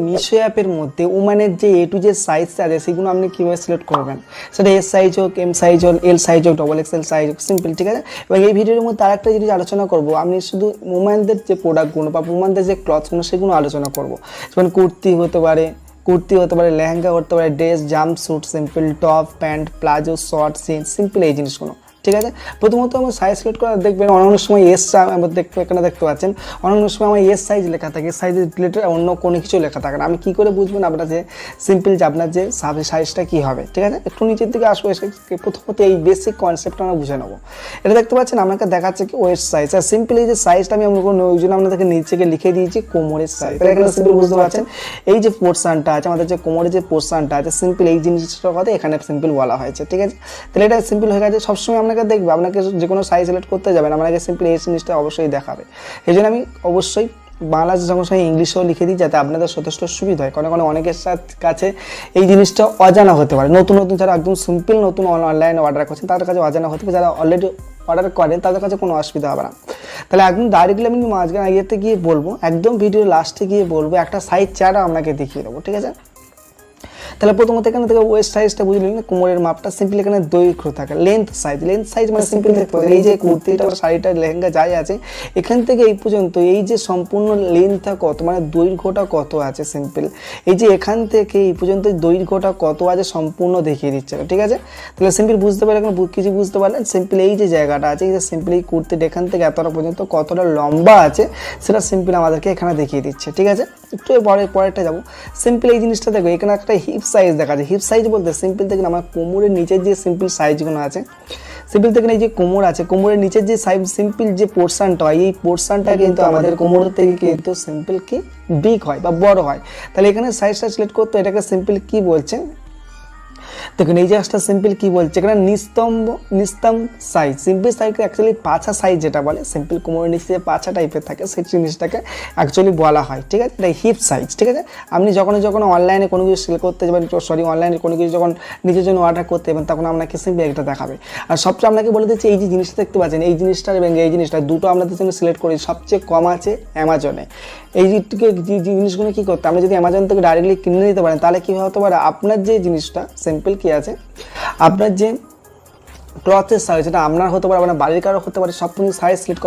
মিশো অ্যাপের মধ্যে ওমানের যে এ টু যে সাইজ আছে সেগুলো আপনি কীভাবে সিলেক্ট করবেন, সেটা এস সাইজ হোক, এম সাইজ হোক, এল সাইজ হোক, ডবল এক্সেল সাইজ হোক, সিম্পল, ঠিক আছে। এবং এই ভিডিওর মধ্যে আরেকটা জিনিস আলোচনা করবো, আমি শুধু ওমানদের যে প্রোডাক্টগুলো বা ওমানদের যে ক্লথগুলো সেগুলো আলোচনা করবো। যেমন কুর্তি হতে পারে, লেহেঙ্গা হতে পারে, dress, jumpsuit, simple, top, pant, palazzo, short, jeans, simple এই জিনিসগুলো, ঠিক আছে। প্রথমত আমার সাইজ সিলেক্ট করা দেখবেন অনেক সময় এস এখানে দেখতে পাচ্ছেন অনেক সময় আমার এস সাইজ লেখা থাকে, সাইজের রিলেটেড অন্য কোনো কিছু লেখা থাকে না। আমি কী করে বুঝবেন আপনার যে সিম্পল যে আপনার যে সাইজটা কী হবে, ঠিক আছে। একটু নিচের দিকে আসবো, এসে প্রথমত এই বেসিক কনসেপ্টটা আমরা বুঝে নেবো। এটা দেখতে পাচ্ছেন আপনাকে দেখাচ্ছে কি ওয়েস্ট সাইজ, আর সিম্পল এই যে সাইজটা আমি ওই জন্য আপনাদেরকে নিচেকে লিখে দিয়েছি কোমরের সাইজ। তাহলে এখানে সিম্পল বুঝতে পারছেন এই যে পোর্শনটা আছে আমাদের যে কোমরের যে পোর্শনটা আছে সিম্পল এই জিনিসটার কথা এখানে সিম্পল বলা হয়েছে, ঠিক আছে। তাহলে এটা সিম্পল হয়ে গেছে। সবসময় আপনাকে দেখবে আপনাকে যে কোনো সাইজ সিলেক্ট করতে যাবেন আপনাকে সিম্পলি এই জিনিসটা অবশ্যই দেখাবে। এই জন্য আমি অবশ্যই বাংলা যখন সময় ইংলিশেও লিখে দিই যাতে আপনাদের যথেষ্ট সুবিধা হয়। কারণ অনেকের কাছে এই জিনিসটা অজানা হতে পারে, নতুন যারা একদম সিম্পল নতুন অনলাইনে অর্ডার করছেন তাদের কাছে অজানা হতে পারে, যারা অলরেডি অর্ডার করেন তাদের কাছে কোনো অসুবিধা হবে না। তাহলে একদম ডাইরেক্টলি আমি মাঝখানে ইয়েতে গিয়ে বলবো, একদম ভিডিও লাস্টে গিয়ে বলবো, একটা সাইজ চার্ট আপনাকে দেখিয়ে দেবো, ঠিক আছে। তাহলে প্রথমত এখানে থেকে ওয়েস্ট সাইজটা বুঝলেন, কোমরের মাপটা সিম্পল এখানে দৈর্ঘ্য থাকে, লেন্থ সাইজ মানে সিম্পল দেখতে পাবেন এই যে কুর্তিটা শাড়িটা লেহেঙ্গা যাই আছে এখান থেকে এই পর্যন্ত এই যে সম্পূর্ণ লেন্থটা কত মানে দৈর্ঘ্যটা কত আছে সিম্পল, এই যে এখান থেকে এই পর্যন্ত দৈর্ঘ্যটা কত আছে সম্পূর্ণ দেখিয়ে দিচ্ছে, ঠিক আছে। তাহলে সিম্পল বুঝতে পারলে এখন কিছু বুঝতে পারলেন সিম্পল এই যে জায়গাটা আছে এই যে সিম্পল এই কুর্তিটা এখান থেকে এতটা পর্যন্ত কতটা লম্বা আছে সেটা সিম্পল আমাদেরকে এখানে দেখিয়ে দিচ্ছে, ঠিক আছে। একটু পরেরটা যাবো। সিম্পল এই জিনিসটা দেখো এখানে একটা হিপ সাইজ দেখা যায়, হিপ সাইজ বলতে সিম্পল থেকে আমার কোমরের নিচের যে সিম্পল সাইজগুলো আছে সিম্পল থেকে এই যে কোমর আছে কোমরের নিচের যে সাইজ সিম্পল যে পোর্শনটা হয় এই পোর্শনটা কিন্তু আমাদের কোমরের থেকে কিন্তু সিম্পল কি বিগ হয় বা বড় হয়। তাহলে এখানে সাইজটা সিলেক্ট করতে এটাকে সিম্পল কি বলছে দেখুন, এই যে একটা সিম্পল কি বলছে এখানে নিস্তম্ভ সাইজ, সিম্পল সাইজকে অ্যাকচুয়ালি পাছা সাইজ যেটা বলে সিম্পল কোমরের নিচে যে পাছা টাইপের থাকে সেই জিনিসটাকে অ্যাকচুয়ালি বলা হয়, ঠিক আছে। এটা হিপ সাইজ, ঠিক আছে। আপনি যখন অনলাইনে কোনো কিছু সেল করতে যাবেন, অনলাইনে কোনো কিছু যখন নিজের জন্য অর্ডার করতে যাবেন তখন আপনাকে সিম্পল এটা দেখাবে। আর সবচেয়ে আপনাকে বলে দিচ্ছি এই যে জিনিসটা দেখতে পাচ্ছেন এই জিনিসটা এবং এই জিনিসটা দুটো আপনাদের জন্য সিলেক্ট করি, সবচেয়ে কম আছে অ্যামাজনে। এই জিনিসগুলো কী করতে আপনি যদি অ্যামাজন থেকে ডাইরেক্টলি কিনে নিতে পারেন তাহলে কী হতে পারে আপনার যে জিনিসটা সিম্পল কি আছে আপনার যে ক্লথের সাইজ যেটা আপনার হতে পারে আপনার বাড়ির কারো হতে পারে সব কিছু সাইজ সিলেক্ট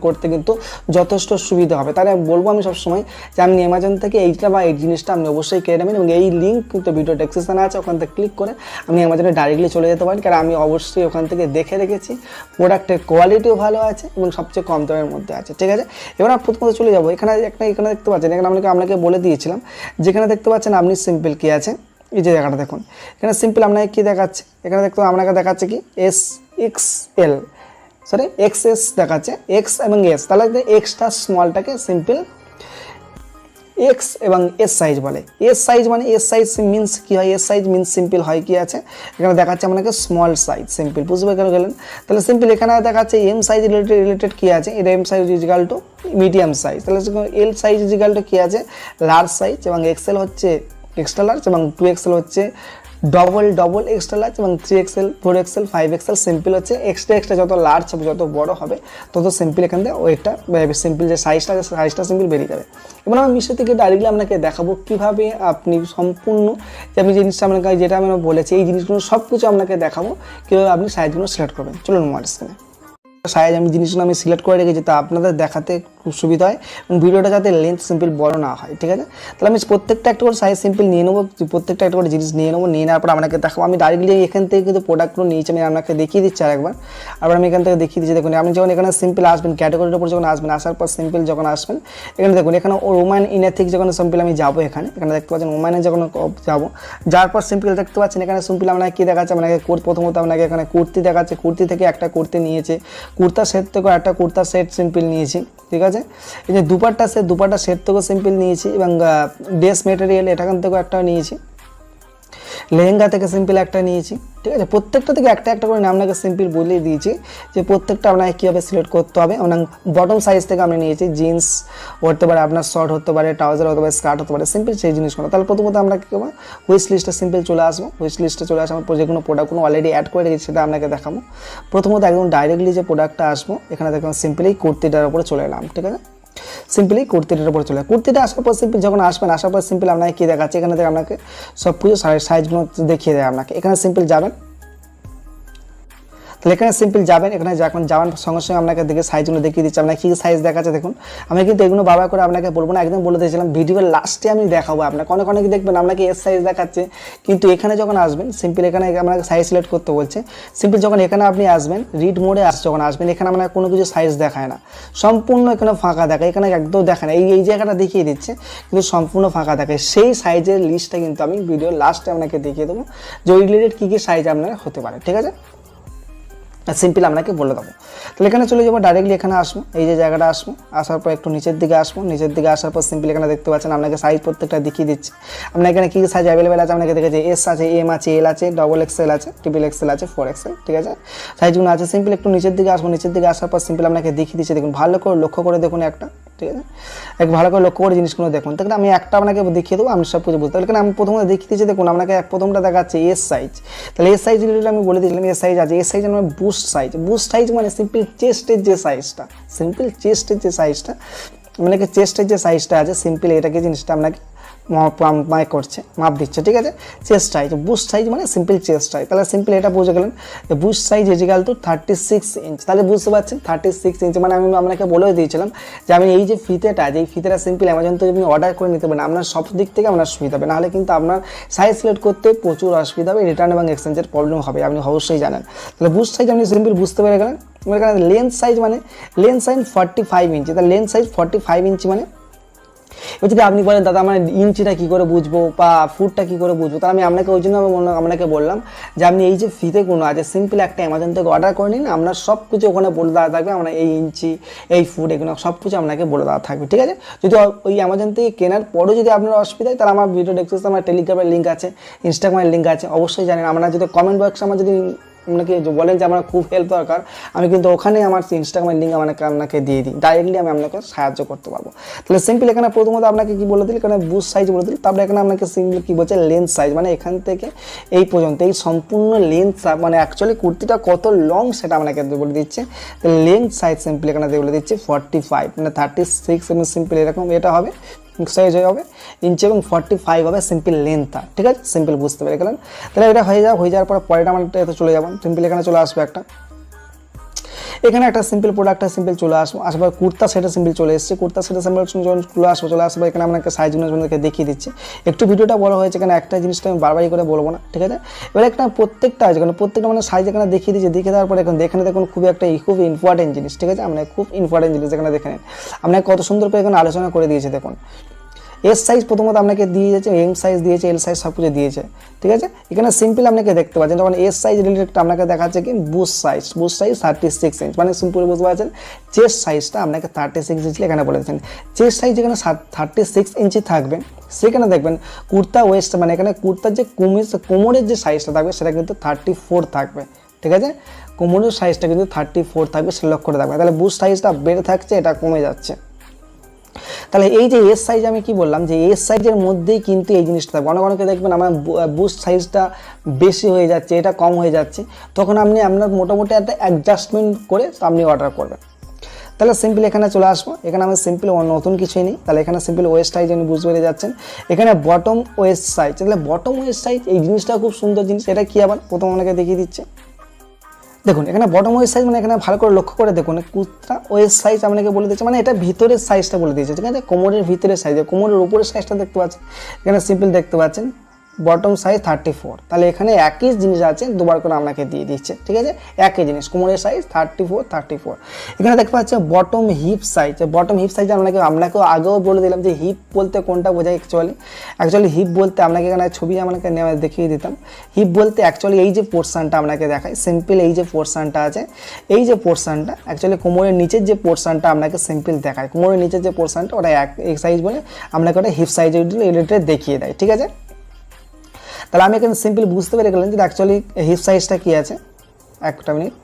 করতে কিন্তু যথেষ্ট সুবিধা হবে। তাহলে বলবো আমি সবসময় যে আপনি অ্যামাজন থেকে এইটা বা এই জিনিসটা আপনি অবশ্যই কিনে নেবেন এবং এই লিঙ্ক কিন্তু ভিডিও ডেসক্রিপশনে আছে ওখান থেকে ক্লিক করে আপনি অ্যামাজনে ডাইরেক্টলি চলে যেতে পারেন। কারণ আমি অবশ্যই ওখান থেকে দেখে রেখেছি প্রোডাক্টের কোয়ালিটিও ভালো আছে এবং সবচেয়ে কম দামের মধ্যে আছে, ঠিক আছে। এবার প্রথমত চলে যাবো এখানে দেখতে পাচ্ছেন এখানে আপনাকে বলে দিয়েছিলাম যেখানে দেখতে পাচ্ছেন আপনি সিম্পল কি আছে এই যে জায়গাটা দেখুন এখানে সিম্পল আপনাকে কী দেখাচ্ছে এখানে আপনাকে দেখাচ্ছে কি এক্সএস দেখাচ্ছে এক্স এবং এস, তাহলে এক্সটা স্মলটাকে সিম্পল এক্স এবং এস সাইজ বলে। এস সাইজ মানে এস সাইজ মিনস কী হয়, এস সাইজ মিনস সিম্পল হয় কি আছে এখানে দেখাচ্ছে আপনাকে স্মল সাইজ সিম্পল, বুঝতে গেলেন। তাহলে সিম্পল এখানে দেখাচ্ছে এম সাইজ রিলেটেড কী আছে এটা M size is equal to medium size, তাহলে এল সাইজ ইজিক্যাল টু কী আছে লার্জ সাইজ এবং এক্সেল হচ্ছে এক্সট্রা লার্জ এবং 2XL হচ্ছে ডবল এক্সট্রা লার্জ এবং 3XL 4XL 5XL সিম্পল হচ্ছে এক্সট্রা যত লার্জ হবে যত বড় হবে তত সিম্পল এখান থেকে ওইটা সিম্পল যে সাইজটা সিম্পল বেরিয়ে যাবে। এবার আমি মিশো থেকে ডাইরেক্টলি আপনাকে দেখাবো কীভাবে আপনি সম্পূর্ণ যে আমি জিনিসটা আপনাকে যেটা আমি বলেছি এই জিনিসগুলো সব কিছু আপনাকে দেখাবো কীভাবে আপনি সাইজগুলো সিলেক্ট করবেন। চলুন মোবাইল স্ক্রিনে সাইজ আমি জিনিসগুলো আমি সিলেক্ট করে রেখেছি তা আপনাদের দেখাতে খুব সুবিধা হয় এবং ভিডিওটা যাতে লেন্থ সিম্পল বড় না হয়, ঠিক আছে। তাহলে আমি প্রত্যেকটা একটা করে সাইজ সিম্পল নিয়ে নেবো, প্রত্যেকটা একটা করে জিনিস নিয়ে নেবো, নিয়ে নেওয়ার পর আপনাকে দেখাবো। আমি ডাইরেক্টলি এখান থেকে কিন্তু প্রোডাক্টগুলো নিয়েছি আমি আপনাকে দেখিয়ে দিচ্ছি আরেকবার। আবার আমি এখান থেকে দেখিয়ে দিচ্ছি দেখুন আপনি যখন এখানে সিম্পল আসবেন ক্যাটাগরির উপর যখন আসবেন আসার পর সিম্পল যখন আসবেন এখানে দেখুন এখানে ওম্যান ইনার থেকে যখন সিম্পল আমি যাবো এখানে দেখতে পাচ্ছেন ওম্যানে যখন যাবো যাওয়ার পর সিম্পল দেখতে পাচ্ছেন এখানে সিম্পল আপনাকে কী দেখাচ্ছে আপনাকে প্রথমত আপনাকে এখানে কুর্তি দেখাচ্ছে, কুর্তি থেকে একটা কুর্তি নিয়েছে, কুর্তা সেট থেকে একটা কুর্তা সেট সিম্পল নিয়েছি, ঠিক আছে। এই যে দুপাট্টা সেট থেকেও সিম্পল নিয়েছি এবং ড্রেস মেটেরিয়াল এখান থেকেও একটা নিয়েছি, লেহেঙ্গা থেকে সিম্পল একটা নিয়েছি, ঠিক আছে। প্রত্যেকটা থেকে একটা করে আপনাকে সিম্পল বলিয়ে দিয়েছি যে প্রত্যেকটা আপনাকে কীভাবে সিলেক্ট করতে হবে। আপনার বটম সাইজ থেকে আমরা নিয়েছি জিন্স হতে পারে আপনার শর্ট হতে পারে ট্রাউজার হতে পারে স্কার্ট হতে পারে সিম্পল সেই জিনিসগুলো। তাহলে প্রথমত আমরা কী করবো উইশ লিস্টে সিম্পল চলে আসবো, উইশ লিস্টে চলে আসার যে কোনো প্রোডাক্টগুলো অলরেডি অ্যাড করে রেখেছি সেটা আপনাকে দেখাবো। প্রথমত একদম ডাইরেক্টলি যে প্রোডাক্টটা আসবো এখানে দেখুন সিম্পলি কুর্তিটার উপরে চলে এলাম, ঠিক আছে। সিম্পলি কুর্তিটার উপরে চলে কুর্তিটা আসার পর সিম্পল যখন আসবেন আসার পর সিম্পল আপনাকে কী দেখাচ্ছে এখানে থেকে আপনাকে সব কিছু সাইজগুলো দেখিয়ে দেয় আপনাকে এখানে সিম্পল যাবেন তাহলে এখানে সিম্পল যাবেন এখানে যখন যাওয়ার সঙ্গে সঙ্গে আপনাকে দেখে সাইজগুলো দেখিয়ে দিচ্ছে আপনাকে কী সাইজ দেখাচ্ছে দেখুন আমি কিন্তু এগুলো বারবার করে আপনাকে বলবো না একদম বলে দিয়েছিলাম ভিডিওর লাস্টে আমি দেখাবো আপনাকে অনেকে দেখবেন আপনাকে এস সাইজ দেখাচ্ছে কিন্তু এখানে যখন আসবেন সিম্পল এখানে আপনাকে সাইজ সিলেক্ট করতে বলছে সিম্পল যখন এখানে আপনি আসবেন রিড মোডে যখন আসবেন এখানে আপনাকে কোনো কিছু সাইজ দেখায় না সম্পূর্ণ এখানে ফাঁকা দেখায় এখানে একদম দেখায় না এই জায়গাটা দেখিয়ে দিচ্ছে কিন্তু সম্পূর্ণ ফাঁকা দেখায় সেই সাইজের লিস্টটা কিন্তু আমি ভিডিওর লাস্টে আপনাকে দেখিয়ে দেবো যে ওই রিলেটেড কী কী সাইজ আপনার হতে পারে ঠিক আছে সিম্পল আপনাকে বলে দেবো তাহলে এখানে চলে যাবো ডাইরেক্টলি এখানে আসবো এই যে জায়গাটা আসবো আসার পর একটু নিচের দিকে আসবো নিচের দিকে আসার পর সিম্পল এখানে দেখতে পাচ্ছেন আপনাকে সাইজ প্রত্যেকটা দেখিয়ে দিচ্ছে আপনার এখানে কী সাইজ অ্যাভেলেবেল আছে আপনাকে দেখেছে এস আছে এম আছে এল আছে XXL আছে XXL আছে 4XL ঠিক আছে সাইজগুলো আছে সিম্পল একটু নিচের দিকে আসবো নিচের দিকে আসার পর সিম্পল আপনাকে দেখিয়ে দিচ্ছে দেখুন ভালো করে লক্ষ্য করে দেখুন একটা ঠিক আছে এক ভালো করে লক্ষ্য করে জিনিসগুলো দেখুন তাহলে আমি একটা আপনাকে দেখিয়ে দেবো আমি সব কিছু বুঝতে পারি কারণ আমি প্রথমে দেখিয়ে দিচ্ছি দেখুন আপনাকে প্রথমটা দেখাচ্ছে এস সাইজ তাহলে এস সাইজ রিলেটেড আমি বলে দিয়েছিলাম এস সাইজ আছে এস সাইজ মানে বুস্ট সাইজ মানে সিম্পল চেস্টের যে সাইজটা মানে চেস্টের যে সাইজটা আছে সিম্পল এটাকে জিনিসটা আপনাকে মাপ দিচ্ছে ঠিক আছে চেস্ট সাইজ বুস্ট সাইজ মানে সিম্পল চেস্ট সাইজ তাহলে সিম্পল এটা বুঝে গেলেন bust size is equal to 36 inch তাহলে বুঝতে পারছেন 36 ইঞ্চ মানে আমি আপনাকে বলেও দিয়েছিলাম যে আমি এই যে ফিতেটা সিম্পল অ্যামাজন থেকে আপনি অর্ডার করে নিতে পারেন আপনার সব দিক থেকে আপনার সুবিধা হবে নাহলে কিন্তু আপনার সাইজ সিলেক্ট করতে প্রচুর অসুবিধা হবে রিটার্ন এবং এক্সচেঞ্জের প্রবলেম হবে আপনি অবশ্যই জানেন তাহলে বুস্ট সাইজ আপনি সিম্পল বুঝতে পেরে গেলেন এখানে লেন্থ সাইজ 45 ইঞ্চি তাহলে লেন্থ সাইজ 45 ইঞ্চি মানে এবার যদি আপনি বলেন দাদা আমার ইঞ্চিটা কী করে বুঝবো বা ফুটটা কী করে বুঝবো তাহলে আমি আপনাকে ওই জন্য আপনাকে বললাম যে আপনি এই যে ফিতেগুলো আছে সিম্পল একটা অ্যামাজন থেকে অর্ডার করে নিন আপনার সব কিছু ওখানে বলে দেওয়া থাকবে আমরা এই ইঞ্চি এই ফুট এগুলো সব কিছু আপনাকে বলে দেওয়া থাকবে ঠিক আছে যদি ওই অ্যামাজন থেকে কেনার পরেও যদি আপনার অসুবিধা হয় তাহলে আমার ভিডিও ডেসক্রিপশনে আমার টেলিগ্রামের লিঙ্ক আছে ইনস্টাগ্রামের লিঙ্ক আছে অবশ্যই জানেন আমরা যদি কমেন্ট বক্সে আমার যদি আপনাকে বলেন যে আমার খুব হেল্প দরকার আমি কিন্তু ওখানে আমার ইনস্টাগ্রামের লিঙ্ক আপনাকে দিয়ে দিই ডাইরেক্টলি আমি আপনাকে সাহায্য করতে পারবো তাহলে সিম্পল এখানে প্রথমত আপনাকে কি বলে দিল এখানে বুস্ট সাইজ বলে দিল তারপরে এখানে আপনাকে সিম্পল কী বলছে লেন্থ সাইজ মানে এখান থেকে এই পর্যন্ত এই সম্পূর্ণ লেন্থ মানে অ্যাকচুয়ালি কুর্তিটা কত লং সেটা আপনাকে বলে দিচ্ছে লেন্থ সাইজ সিম্পল এখানে বলে দিচ্ছে 45 মানে 36 এবং সিম্পল এরকম এটা হবে সাইজ হবে ইঞ্চি এবং 45 হবে সিম্পল লেন্থটা ঠিক আছে সিম্পল বুঝতে পেরে গেলেন তাহলে এটা হয়ে যাওয়ার পর পরেটা আমরা এতে চলে যাবো সিম্পল এখানে চলে আসবে এখানে একটা সিম্পল প্রোডাক্টটা সিম্পল চলে আসবো আসার পর কুর্তা সেটা সিম্পল চলে এসেছে কুর্তা সেটা সিম্পল চলে আসবো এখানে আপনাকে সাইজগুলো দেখিয়ে দিচ্ছি একটু ভিডিওটা বড় হয়েছে এখানে একটা জিনিসটা আমি বারবারই করে বলবো না ঠিক আছে এবার একটা প্রত্যেকটা মানে সাইজ এখানে দেখিয়ে দিচ্ছে দেখে দেওয়ার পরে এখানে দেখুন খুব ইম্পর্টেন্ট জিনিস ঠিক আছে আমরা খুব ইম্পর্টেন্ট জিনিস এখানে দেখে নেন আপনাকে কত সুন্দর করে এখানে আলোচনা করে দিয়েছে দেখুন এস সাইজ প্রথমত আপনাকে দিয়ে দিয়েছে এম সাইজ দিয়েছে এল সাইজ সব কিছু দিয়েছে ঠিক আছে এখানে সিম্পল আপনাকে দেখতে পাচ্ছেন যখন এস সাইজ রিলেটেড আপনাকে দেখাচ্ছে কি বুস্ট সাইজ 36 ইঞ্চ মানে সিম্পল বুঝতে পারছেন চেস্ট সাইজটা আপনাকে 36 ইঞ্চি এখানে বলে দিচ্ছেন চেস্ট সাইজ যেখানে 36 ইঞ্চি থাকবে সেখানে দেখবেন কুর্তা ওয়েস্ট মানে এখানে কুর্তার যে কোমরের যে সাইজটা থাকবে সেটা কিন্তু 34 থাকবে ঠিক আছে কোমরের সাইজটা কিন্তু 34 থাকবে সে লক্ষ্য করে থাকবে তাহলে বুস্ট সাইজটা বেড়ে থাকছে এটা কমে যাচ্ছে তাহলে এই যে এস সাইজ আমি কি বললাম যে এস সাইজের মধ্যেই কিন্তু এই জিনিসটা থাকবে অনেকে দেখবেন আমার বুস্ট সাইজটা বেশি হয়ে যাচ্ছে এটা কম হয়ে যাচ্ছে তখন আপনি আপনার মোটামুটি একটা অ্যাডজাস্টমেন্ট করে আপনি অর্ডার করবেন তাহলে সিম্পল এখানে চলে আসবো এখানে আমি সিম্পল নতুন কিছুই নেই তাহলে এখানে সিম্পল ওয়েস্ট সাইজ আপনি বুঝতে পেরে যাচ্ছেন এখানে বটম ওয়েস্ট সাইজ তাহলে বটম ওয়েস্ট সাইজ এই জিনিসটা খুব সুন্দর জিনিস এটা কি আবার প্রথম আপনাকে দেখিয়ে দিচ্ছে দেখুন এখানে বটম ওয়েস্ট সাইজ মানে এখানে ভালো করে লক্ষ্য করে দেখুন কুর্তা ওয়েস্ট সাইজ আপনাকে বলে দিচ্ছে মানে এটা ভিতরের সাইজটা বলে দিয়েছে ঠিক আছে কোমরের ভিতরের সাইজ কোমরের উপরের সাইজটা দেখতে পাচ্ছেন এখানে সিম্পল দেখতে পাচ্ছেন বটম সাইজ 34 তাহলে এখানে একই জিনিস আছে দুবার করে আপনাকে দিয়ে দিচ্ছে ঠিক আছে একই জিনিস কোমরের সাইজ 34 এখানে দেখতে পাচ্ছেন বটম হিপ সাইজ আপনাকেও আগেও বলে দিলাম যে হিপ বলতে কোনটা বোঝায় অ্যাকচুয়ালি হিপ বলতে আপনাকে এখানে ছবি আপনাকে দেখিয়ে দিতাম হিপ বলতে অ্যাকচুয়ালি এই যে পোর্শনটা আপনাকে দেখায় সিম্পল এই যে পোর্শনটা আছে এই যে পোর্শনটা অ্যাকচুয়ালি কোমরের নিচের যে পোর্শনটা আপনাকে সিম্পল দেখায় কোমরের নিচের যে পোর্শনটা ওটা এক সাইজ বলে আপনাকে ওটা হিপ সাইজ রিলেটেড দেখিয়ে দেয় ঠিক আছে তাহলে আমি এখানে সিম্পল বুঝতে পেরে গেলাম যে অ্যাকচুয়ালি হিপ সাইজটা কী আছে একটা মিনিট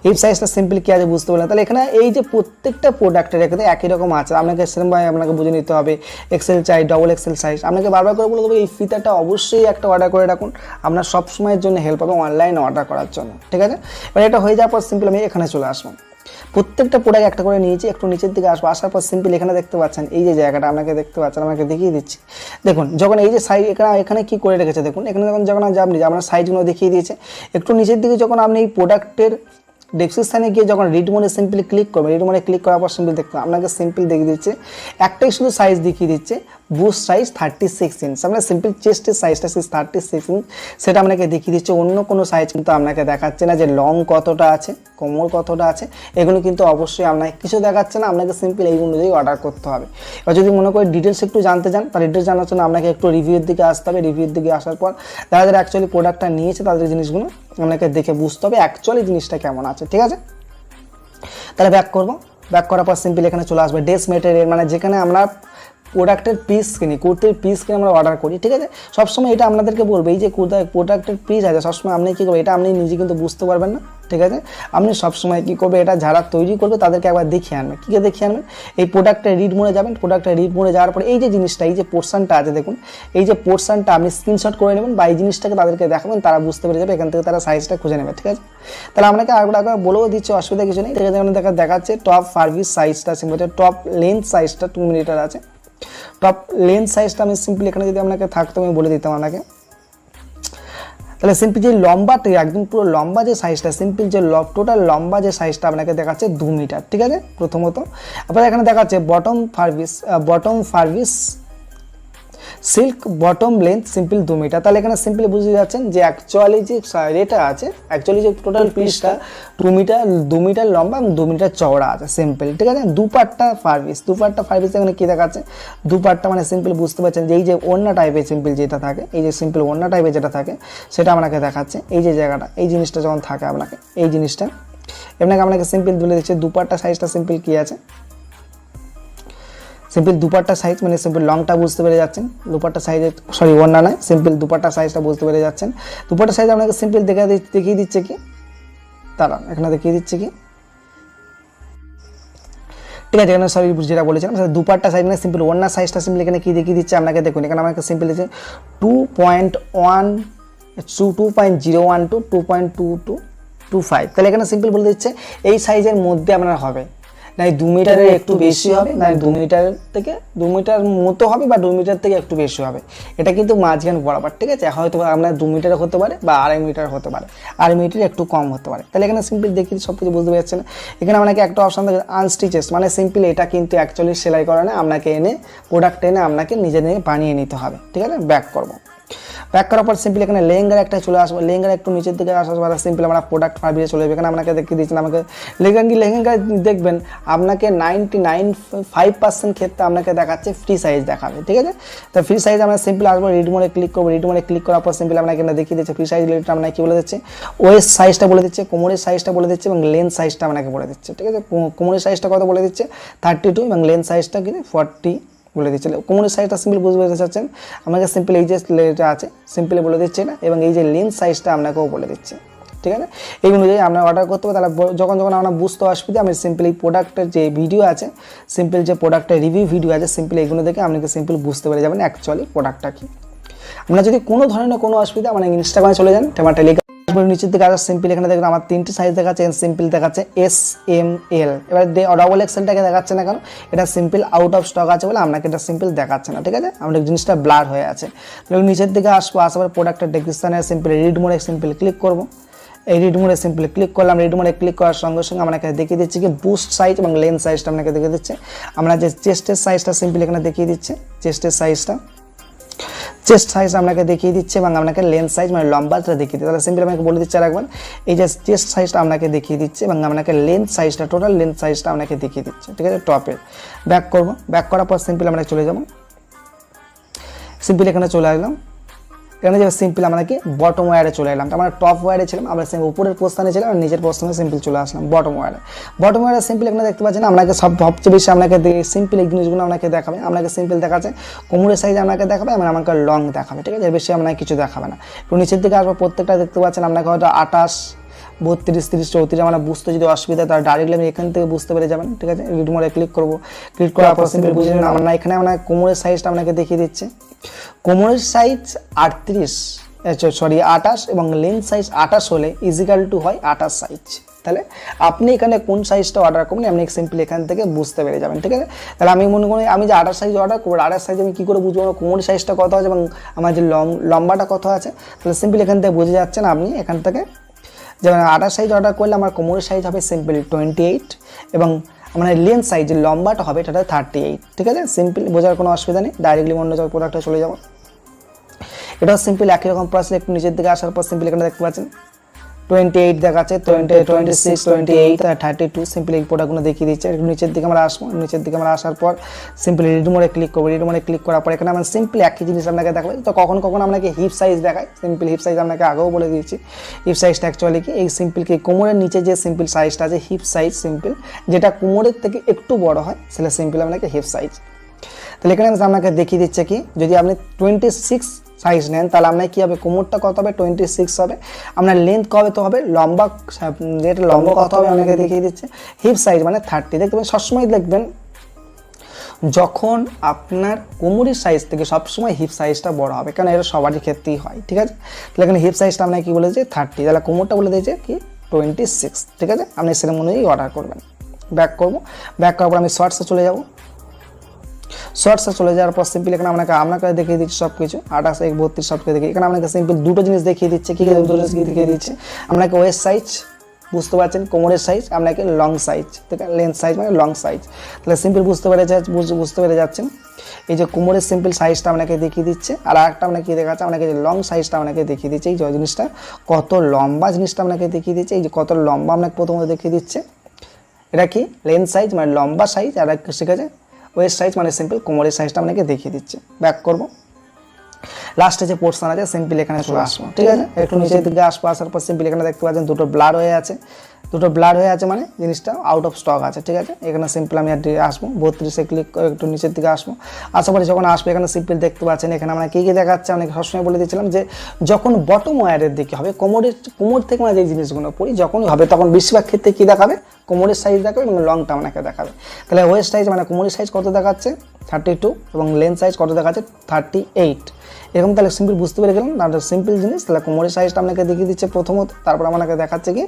হিপ সাইজটা সিম্পল কী আছে বুঝতে পারলাম তাহলে এখানে এই যে প্রত্যেকটা প্রোডাক্টের এখানে একই রকম আছে আপনাকে সেরকমভাবে আপনাকে বুঝে নিতে হবে এক্সেল চাই XXL সাইজ আপনাকে বারবার করে বলে দেবো এই ফিতাটা অবশ্যই একটা অর্ডার করে রাখুন আপনার সব সময়ের জন্য হেল্প হবে অনলাইনে অর্ডার করার জন্য ঠিক আছে এবার এটা হয়ে যাওয়ার পর সিম্পল আমি এখানে চলে আসবো প্রত্যেকটা প্রোডাক্ট একটা করে নিয়েছি। একটু নিচের দিকে আসবো, আসার পর সিম্পল এখানে দেখতে পাচ্ছেন এই যে জায়গাটা আপনাকে দেখতে পাচ্ছেন, আমাকে দেখিয়ে দিচ্ছি। দেখুন যখন এই যে সাইজ এখানে কি করে রেখেছে দেখুন, এখানে যখন আপনি আপনার সাইজগুলো দেখিয়ে দিয়েছে। একটু নিচের দিকে যখন আপনি এই প্রোডাক্টের ডেসক্রিপশানে গিয়ে যখন রিড মোডে সিম্পলি ক্লিক করবেন, রিড মোডে ক্লিক করার পর সিম্পল দেখতে আপনাকে সিম্পল দেখিয়ে দিচ্ছে, একটাই শুধু সাইজ দেখিয়ে দিচ্ছে, বুস্ট সাইজ 36 ইঞ্চ। আপনার সিম্পল চেস্টের সাইজটা 36 ইঞ্চ সেটা আপনাকে দেখিয়ে দিচ্ছে। অন্য কোনো সাইজ কিন্তু আপনাকে দেখাচ্ছে না যে লং কতটা আছে, কোমর কতটা আছে, এগুলো কিন্তু অবশ্যই আপনাকে কিছু দেখাচ্ছে না। আপনাকে সিম্পল এই অনুযায়ী অর্ডার করতে হবে। এবার যদি মনে করি ডিটেলস একটু জানতে চান, তার ডিটেলস জানার জন্য আপনাকে একটু রিভিউর দিকে আসতে হবে। রিভিউর দিকে আসার পর যারা অ্যাকচুয়ালি প্রোডাক্টটা নিয়েছে তাদের জিনিসগুলো আপনাকে দেখে বুঝতে হবে অ্যাকচুয়ালি জিনিসটা কেমন আছে, ঠিক আছে। তাহলে ব্যাক করবো, ব্যাক করার পর সিম্পল এখানে চলে আসবে ড্রেস মেটেরিয়াল, মানে যেখানে আমরা প্রোডাক্টের পিস কিনি, কুর্তির পিস কিনে আমরা অর্ডার করি, ঠিক আছে। সবসময় এটা আপনাদেরকে বলবে এই যে প্রোডাক্টের পিস আছে, সবসময় আপনি কী করবেন, এটা আপনি নিজে কিন্তু বুঝতে পারবেন না, ঠিক আছে। আপনি সবসময় কী করবে, এটা যারা তৈরি করবে তাদেরকে একবার দেখিয়ে আনবেন। কী দেখিয়ে আনবেন, এই প্রোডাক্টের রিড মোডে যাবেন, প্রোডাক্টের রিড মোডে যাওয়ার পরে এই যে জিনিসটা, এই যে পোর্শনটা আছে দেখুন, এই যে পোর্শনটা আপনি স্ক্রিনশট করে নেবেন বা এই জিনিসটাকে তাদেরকে দেখাবেন, তারা বুঝতে পেরে যাবে, এখান থেকে তারা সাইজটা খুঁজে নেবে, ঠিক আছে। তাহলে আপনাকে আরেকবার বলেও দিচ্ছে, অসুবিধা কিছু নেই, ঠিক আছে। দেখাচ্ছে টপ সার্ভিস সাইজটা সিম্পল, টপ লেন্থ সাইজটা 2 মিটার আছে। টপ লেন্থ সাইজটা আমি সিম্পলি এখানে যদি আপনাকে থাকতো আমি বলে দিতাম আপনাকে। তাহলে সিম্পল যে লম্বাটা একদম পুরো লম্বা যে সাইজটা, সিম্পল যে টোটাল লম্বা যে সাইজটা আপনাকে দেখাচ্ছে 2 মিটার, ঠিক আছে। প্রথমত আপনার এখানে দেখাচ্ছে bottom service silk bottom length simple 2 meter. তাহলে এখানে সিম্পলি বুঝতে যাচ্ছেন যে অ্যাকচুয়ালি যে এটা আছে, অ্যাকচুয়ালি যে টোটাল পিসটা 2 মিটার লম্বা এবং 2 মিটার চওড়া আছে সিম্পল, ঠিক আছে। দুপাট্টা ফার্ভিস এখানে কী দেখাচ্ছে, দুপাট্টা মানে সিম্পল বুঝতে পারছেন যে এই যে ওড়না টাইপের সিম্পল যেটা থাকে, এই যে সিম্পল ওড়না টাইপের যেটা থাকে সেটা আপনাকে দেখাচ্ছে। এই যে জায়গাটা, এই জিনিসটা যখন থাকে আপনাকে, এই জিনিসটা আপনাকে সিম্পল তুলে দিচ্ছে। দুপাট্টা সাইজটা সিম্পল কী আছে, সিম্পল দুপাট্টা সাইজ মানে সিম্পল লংটা বুঝতে পেরে যাচ্ছেন। দুপাট্টা সাইজের ওড়না নয়, সিম্পল দুপাট্টা সাইজটা বুঝতে পেরে যাচ্ছেন। দুপাট্টা সাইজ আপনাকে সিম্পল দেখিয়ে দিচ্ছে কি, তারা এখানে দেখিয়ে দিচ্ছে কি, ঠিক আছে। এখানে সরি যেটা বলেছিলাম দুপাট্টা সাইজ মানে সিম্পল ওড়না সাইজটা সিম্পল এখানে কি দেখিয়ে দিচ্ছে আপনাকে দেখুন। এখানে আমাকে সিম্পল দিচ্ছে 2.01 টু 2.2225। তাহলে এখানে সিম্পল বলে দিচ্ছে এই সাইজের মধ্যে আপনার হবে, না 2 মিটারের একটু বেশি হবে, না 2 মিটার থেকে 2 মিটার মতো হবে, বা 2 মিটার থেকে একটু বেশি হবে। এটা কিন্তু মাঝখান বরাবর, ঠিক আছে। হয়তো আপনার 2 মিটার হতে পারে বা 2.5 মিটার হতে পারে, 2.5 মিটার একটু কম হতে পারে। তাহলে এখানে সিম্পল দেখিয়ে সব কিছু বুঝতে পারছেন। এখানে আপনাকে একটা অপশন থাকে আনস্টিচেস, মানে সিম্পল এটা কিন্তু অ্যাকচুয়ালি সেলাই করা না, আপনাকে প্রোডাক্ট এনে আপনাকে নিজে বানিয়ে নিতে হবে, ঠিক আছে। ব্যাক করবো, ব্যাক করার পর সিম্পল এখানে লেহেঙ্গার একটা চলে আসবে। লেহেঙ্গার একটু নিচের দিকে আসার পর সিম্পল আমরা প্রোডাক্ট ফার্ভিসে চলে যাবে। এখানে আপনাকে দেখিয়ে দিচ্ছেন, আমাকে লেহেঙ্গা দেখবেন আপনাকে 99.5% ক্ষেত্রে আপনাকে দেখাচ্ছে ফ্রি সাইজ দেখাবে, ঠিক আছে। তো ফ্রি সাইজ আমরা সিম্পল আসবো, রিড মোডে ক্লিক করবো। রিড মোডে ক্লিক করার পর সিম্পল আপনাকে দেখিয়ে দিচ্ছে ফ্রি সাইজ রিলেটেড আপনাকে কী বলে দিচ্ছে, ওয়েস্ট সাইজটা বলে দিচ্ছে, কোমরের সাইজটা বলে দিচ্ছে এবং লেন্থ সাইজটা আপনাকে বলে দিচ্ছে, ঠিক আছে। কোমরের সাইজটা কত বলে দিচ্ছে 32 এবং লেন্থ সাইজটা কি 40 বলে দিচ্ছে। কোমরের সাইজটা সিম্পল বুঝতে চাচ্ছেন, আমাকে সিম্পল এই যে এটা আছে সিম্পলি বলে দিচ্ছে না, এবং এই যে লেন্থ সাইজটা আপনাকেও বলে দিচ্ছে, ঠিক আছে। এই অনুযায়ী আমরা অর্ডার করতে হবে। তাহলে যখন আমরা বুঝতে অসুবিধা, আমি সিম্পল এই প্রোডাক্টের যে ভিডিও আছে, সিম্পল যে প্রোডাক্টের রিভিউ ভিডিও আছে, সিম্পল এইগুলো দেখে আপনাকে সিম্পল বুঝতে পেরে যাবেন অ্যাকচুয়ালি প্রোডাক্টটা কি। আপনার যদি কোনো ধরনের কোনো অসুবিধা মানে ইনস্টাগ্রামে চলে যান, আমার টেলিগ্রাম নিচের দিকে আসা সিম্পল এখানে দেখবেন আমার 3টি সাইজ দেখাচ্ছে, সিম্পল দেখাচ্ছে SML। এবার ডবল এক্সেলটাকে দেখাচ্ছে না কারণ এটা সিম্পল আউট অফ স্টক আছে বলে আপনাকে এটা সিম্পল দেখাচ্ছে না, ঠিক আছে। আমাদের জিনিসটা ব্লার হয়ে আছে। নিচের দিকে আসবো, আসার প্রোডাক্টের ডেসক্রিপশনে সিম্পল রিড মোডে সিম্পল ক্লিক করবো। এই রিড মোডে সিম্পল ক্লিক করলাম। রিড মোডে ক্লিক করার সঙ্গে সঙ্গে আপনাকে দেখিয়ে দিচ্ছে কি বুস্ট সাইজ এবং লেন্থ সাইজটা আপনাকে দেখিয়ে দিচ্ছে। আমরা যে চেস্টের সাইজটা সিম্পল এখানে দেখিয়ে দিচ্ছে, চেস্টের সাইজটা চেস্ট সাইজ আপনাকে দেখিয়ে দিচ্ছে এবং আপনাকে লেন্থ সাইজ মানে লম্বাটা দেখিয়ে দিচ্ছে। তাহলে সিম্পল আমাকে বলে দিচ্ছে আরেকবার, এই যে চেস্ট সাইজটা আপনাকে দেখিয়ে দিচ্ছে এবং আপনাকে লেন্থ সাইজটা টোটাল লেন্থ সাইজটা আপনাকে দেখিয়ে দিচ্ছে, ঠিক আছে। টপে ব্যাক করবো, ব্যাক করার পর সিম্পল আমরা চলে যাবো। সিম্পল এখানে চলে আসলাম, এখানে যে সিম্পল আমাকে বটম ওয়্যারে চলে এলাম। আমরা টপ ওয়্যারে ছিলাম, আমরা উপরের প্রস্থানে ছিলাম আর নিচের প্রস্থানে সিম্পল চলে আসলাম বটম ওয়্যারে। বটম ওয়্যারে সিম্পল এখানে দেখতে পাচ্ছেন আপনাকে সবচেয়ে বেশি আপনাকে সিম্পল এই জিনিসগুলো আপনাকে দেখাবে। আপনাকে সিম্পল দেখাচ্ছে কোমরের সাইজ আপনাকে দেখাবে এবং আমাকে লং দেখাবে, ঠিক আছে। এর বেশি আপনাকে কিছু দেখাবে না। একটু নিচের দিকে আসবো, প্রত্যেকটা দেখতে পাচ্ছেন আপনাকে হয়তো 28, 32, 30, 34 আমরা বুঝতে যদি অসুবিধা তার ডাইরেক্টলি আমি এখান থেকে বুঝতে পেরে যাবেন, ঠিক আছে। রিড মোডে ক্লিক করবো, ক্লিক করার পর সিম্পল বুঝে নেবেন আমরা এখানে আপনাকে কোমরের সাইজটা আপনাকে দেখিয়ে দিচ্ছে। কোমরের সাইজ 28 এবং লেন্থ সাইজ 28 হলে ইজিক্যাল টু হয় 28 সাইজ, তাহলে আপনি এখানে কোন সাইজটা অর্ডার করবেন আপনি সিম্পলি এখান থেকে বুঝতে পেরে যাবেন, ঠিক আছে। তাহলে আমি মনে করি আমি যে 28 সাইজ অর্ডার করবো, 28 সাইজ আমি কী করে বুঝবো আমার কোমরের সাইজটা কত আছে এবং আমার যে লম্বাটা কত আছে, তাহলে সিম্পলি এখান থেকে বুঝে যাচ্ছেন আপনি এখান থেকে। যেমন 28 সাইজ অর্ডার করলে আমার কোমরের সাইজ হবে সিম্পলি 28 এবং আমার লেন্থ সাইজ লম্বাটা হবে এটা 38, ঠিক আছে। সিম্পলি বোঝার কোনো অসুবিধা নেই, ডাইরেক্টলি অন্য প্রোডাক্টে চলে যাবো। এটাও সিম্পল একই রকম প্রসেস। একটু নিচের দিকে আসার পর সিম্পলি এখানে দেখতে পাচ্ছেন 28 দেখাচ্ছে, 26, 28, 32 সিম্পলি এই প্রোডাক্টগুলো দেখিয়ে দিচ্ছে। একটু নিচের দিকে আমরা আসবো, নিচের দিকে আমরা আসার পর সিম্পলি রিড মোডে ক্লিক করবো। রিড মোডে ক্লিক করার পর এখানে আমরা সিম্পলি একই জিনিস আপনাকে দেখাবো। তো কখন কখন আপনাকে হিপ সাইজ দেখায়, সিম্পল হিপ সাইজ আপনাকে আগেও বলে দিয়েছি। হিপ সাইজটা অ্যাকচুয়ালি কি এই সিম্পল কি কোমরের নিচে যে সিম্পল সাইজটা আছে হিপ সাইজ সিম্পল, যেটা কোমরের থেকে একটু বড় হয় সেটা সিম্পল আপনাকে হিপ সাইজ। তাহলে এখানে আপনাকে দেখিয়ে দিচ্ছে কি যদি আপনি 26 সাইজ নেন তাহলে আপনার কী হবে কোমরটা কত হবে 26 হবে, আপনার লেন্থ কত হবে লম্বা, যেটা লম্বা কত হবে আপনাকে দেখিয়ে দিচ্ছে। হিপ সাইজ মানে 30। দেখতে পাবেন সবসময় দেখবেন যখন আপনার কোমরের সাইজ থেকে সবসময় হিপ সাইজটা বড় হবে, কারণ এটা সবারই ক্ষেত্রেই হয়, ঠিক আছে। তাহলে এখানে হিপ সাইজটা আপনাকে কী বলেছে 30, তাহলে কোমরটা বলে দিয়েছে কি 26, ঠিক আছে। আপনি সেরকম অনুযায়ী অর্ডার করবেন। ব্যাক করবো, ব্যাক করার পর আমি শর্টসে চলে যাবো। শর্টসে চলে যাওয়ার পর সিম্পল এখানে আপনাকে দেখিয়ে দিচ্ছি সব কিছু 28, 32 সব কিছু দেখি। এখানে আপনাকে সিম্পল দুটো জিনিস দেখিয়ে দিচ্ছে, কী দুটো জিনিস দেখিয়ে দিচ্ছে আপনাকে ওয়েস্ট সাইজ, বুঝতে পারছেন কোমরের সাইজ, আপনাকে লং সাইজ, ঠিক আছে, লেন্থ সাইজ মানে লং সাইজ। তাহলে সিম্পল বুঝতে পেরে যাচ্ছেন এই যে কোমরের সিম্পল সাইজটা আপনাকে দেখিয়ে দিচ্ছে। আর একটা আপনাকে কী দেখাচ্ছে আপনাকে যে লং সাইজটা আপনাকে দেখিয়ে দিচ্ছে, এই যে জিনিসটা কত লম্বা জিনিসটা আপনাকে দেখিয়ে দিচ্ছে। এই যে কত লম্বা আপনাকে প্রথমত দেখিয়ে দিচ্ছে, এটা কি লেন্থ সাইজ মানে লম্বা সাইজ, আর একটা শিখেছে ওয়েস্ট সাইজ মানে সিম্পল কোমরের সাইজটা আপনাকে দেখিয়ে দিচ্ছে। ব্যাক করবো, লাস্টে যে পোর্শন আছে সিম্পল এখানে চলে আসবো, ঠিক আছে। একটু নিচের দিকে আসবো, আসার পর সিম্পল এখানে দেখতে পাচ্ছেন দুটো ব্লার হয়ে আছে, দুটো ব্লার হয়ে আছে মানে জিনিসটা আউট অফ স্টক আছে, ঠিক আছে। এখানে সিম্পল আমি আসবো 32-এ ক্লিক করে একটু নিচের দিকে আসবো। আসার পরে যখন আসবো এখানে সিম্পল দেখতে পাচ্ছেন এখানে আমরা কী কী দেখাচ্ছে, অনেক সবসময় বলে দিয়েছিলাম যে যখন বটম ওয়্যারের দিকে হবে কোমর থেকে আমরা যে জিনিসগুলো পড়ি যখনই হবে তখন বেশিরভাগ ক্ষেত্রে কী দেখাবে কোমরের সাইজ দেখাবে এবং লংটা আপনাকে দেখাবে। তাহলে ওয়েস্ট সাইজ মানে কোমরের সাইজ কত দেখাচ্ছে 32 এবং লেন্থ সাইজ কত দেখাচ্ছে 38 এরকম। তাহলে সিম্পল বুঝতে পেরে গেলাম তাহলে সিম্পল জিনিস। তাহলে কোমরের সাইজটা আপনাকে দেখিয়ে দিচ্ছে প্রথমত, তারপর আপনাকে দেখাচ্ছে কি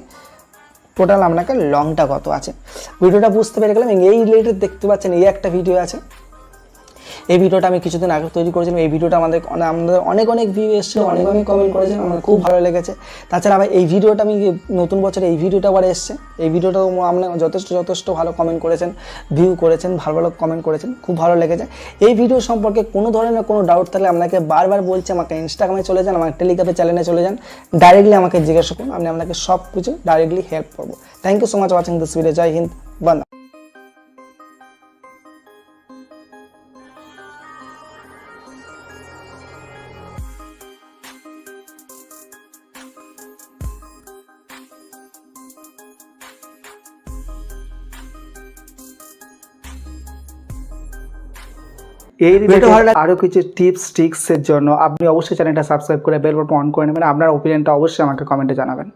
টোটাল আপনাকে লংটা কত আছে। ভিডিওটা বুঝতে পেরে গেলাম। এই রিলেটেড দেখতে পাচ্ছেন এই একটা ভিডিও আছে, এই ভিডিওটা আমি কিছুদিন আগে তৈরি করেছিলাম। এই ভিডিওটা আমাদের অনেক ভিউ এসেছে, অনেক কমেন্ট করেছেন, আমার খুব ভালো লেগেছে। তাছাড়া আবার এই ভিডিওটা আমি নতুন বছরে এই ভিডিওটা আবার এসছে, এই ভিডিওটাও আপনারা যথেষ্ট ভালো কমেন্ট করেছেন, ভিউ করেছেন, ভালো কমেন্ট করেছেন, খুব ভালো লেগেছে। এই ভিডিও সম্পর্কে কোনো ধরনের কোনো ডাউট থাকলে আপনাকে বারবার বলছি আমাকে ইনস্টাগ্রামে চলে যান, আমার টেলিগ্রামের চ্যানেলে চলে যান, ডাইরেক্টলি আমাকে জিজ্ঞাসা করুন, আমি আপনাকে সব কিছু ডাইরেক্টলি হেল্প করবো। Thank you so much watching this video. জয় হিন্দ, বন্দে। এই রিলেটেড আরও কিছু টিপস ট্রিক্সের জন্য আপনি অবশ্যই চ্যানেলটা সাবস্ক্রাইব করে বেল বাটন অন করে নেবেন। আপনার ওপিনিয়নটা অবশ্যই আমাকে কমেন্টে জানাবেন।